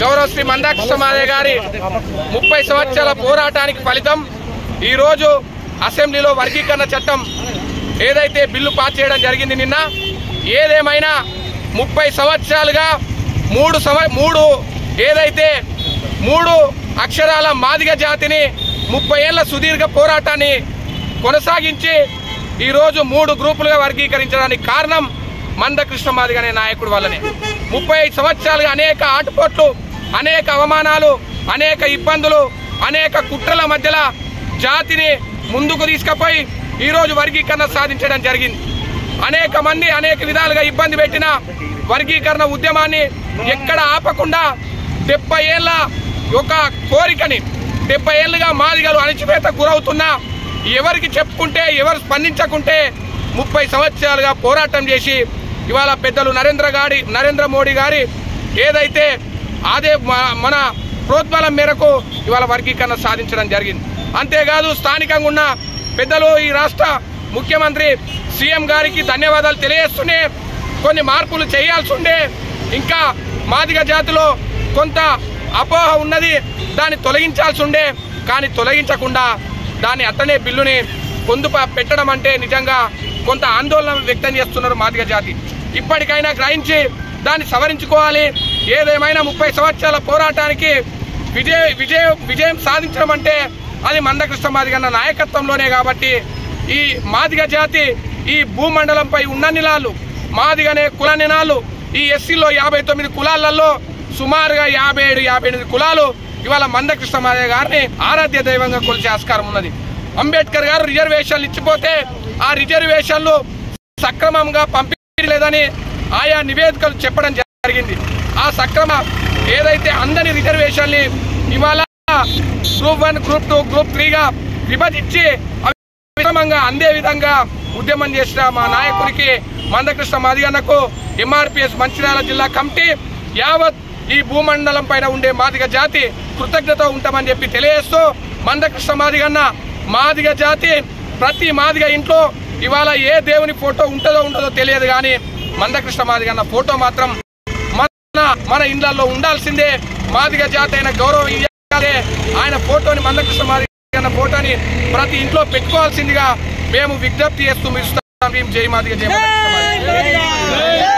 గౌరవ శ్రీ మందాకృష్ణ మాదిగ గారి 30 సంవత్సరాల పోరాటానికి ఫలితం ఈ రోజు అసెంబ్లీలో వర్గీకరణ చట్టం ఏదైతే బిల్లు పాస్ చేయడం జరిగింది నిన్న. ఏదేమైనా 30 సంవత్సరాలుగా మూడు అక్షరాల మాదిగ జాతిని 30 ఏళ్ల సుదీర్ఘ పోరాటాన్ని కొనసాగించి ఈరోజు 3 గ్రూపులుగా వర్గీకరించడానికి కారణం మందకృష్ణ మాదిగ అనే నాయకుడు వల్లనే. 35 సంవత్సరాలుగా అనేక ఆటుపోట్లు, అనేక అవమానాలు, అనేక ఇబ్బందులు, అనేక కుట్రల మధ్యలో జాతిని ముందుకు తీసుకుపోయి ఈరోజు వర్గీకరణ సాధించడం జరిగింది. అనేక మంది అనేక విధాలుగా ఇబ్బంది పెట్టిన వర్గీకరణ ఉద్యమాన్ని ఎక్కడ ఆపకుండా 70 ఏళ్ల ఒక కోరికని 70 ఏళ్లుగా మాదిగలు అణచివేత గురవుతున్నా ఎవరికి చెప్పుకుంటే ఎవరు స్పందించకుంటే 30 సంవత్సరాలుగా పోరాటం చేసి ఇవాళ పెద్దలు నరేంద్ర మోడీ గారి ఏదైతే మన ప్రోద్బలం మేరకు ఇవాళ వర్గీకరణ సాధించడం జరిగింది. అంతేకాదు స్థానికంగా ఉన్న పెద్దలు ఈ రాష్ట్ర ముఖ్యమంత్రి సీఎం గారికి ధన్యవాదాలు తెలియజేస్తూనే కొన్ని మార్పులు చేయాల్సి ఉండే, ఇంకా మాదిగ జాతిలో కొంత అపోహ ఉన్నది, దాన్ని తొలగించాల్సి ఉండే. కానీ తొలగించకుండా దాన్ని అట్టనే బిల్లుని పొందు పెట్టడం అంటే నిజంగా కొంత ఆందోళన వ్యక్తం చేస్తున్నారు మాదిగ జాతి. ఇప్పటికైనా గ్రహించి దాన్ని సవరించుకోవాలి. ఏదేమైనా 30 సంవత్సరాల పోరాటానికి విజయం సాధించడం అంటే అది మందకృష్ణ మాదిగ అన్న నాయకత్వంలోనే. కాబట్టి ఈ మాదిగ జాతి ఈ భూమండలంపై ఉన్న నిలాలు మాదిగనే కుల నినాలు ఈ ఎస్సీలో 59 కులాలలో సుమారుగా 57-58 కులాలు ఇవాళ మందకృష్ణ మాదిగ గారిని ఆరాధ్య దైవంగా కొలిచే ఆస్కారం ఉన్నది. అంబేద్కర్ గారు రిజర్వేషన్లు ఇచ్చిపోతే ఆ రిజర్వేషన్లు సక్రమంగా పంపించలేదని ఆయా నివేదికలు చెప్పడం జరిగింది. ఆ సక్రమ ఏదైతే అందని రిజర్వేషన్లు ఇవాళ గ్రూప్ 1, గ్రూప్ 2, గ్రూప్ 3గా విభజించి అవిక్రమంగా అందే విధంగా ఉద్యమం చేసిన మా నాయకుడికి మందకృష్ణ మాదిగన్నకు ఎంఆర్పీఎస్ మంచిర్యాల జిల్లా కమిటీ యావత్ ఈ భూమండలం పైన ఉండే మాదిగ జాతి కృతజ్ఞత ఉంటామని చెప్పి తెలియజేస్తూ, మందకృష్ణ మాదిగన్న మాదిగ జాతి ప్రతి మాదిగ ఇంట్లో ఇవాళ ఏ దేవుని ఫోటో ఉంటుందో తెలియదు, కానీ మందకృష్ణ మాదిగన్న ఫోటో మాత్రం మన ఇండ్లలో ఉండాల్సిందే. మాదిగ జాతి అయిన గౌరవం ఇవ్వాలి. ఆయన ఫోటోని మందకృష్ణ మాదిగన్న ఫోటోని ప్రతి ఇంట్లో పెట్టుకోవాల్సిందిగా మేము విజ్ఞప్తి చేస్తూ జై మాదిగ జై మందకృష్ణ మాదిగ.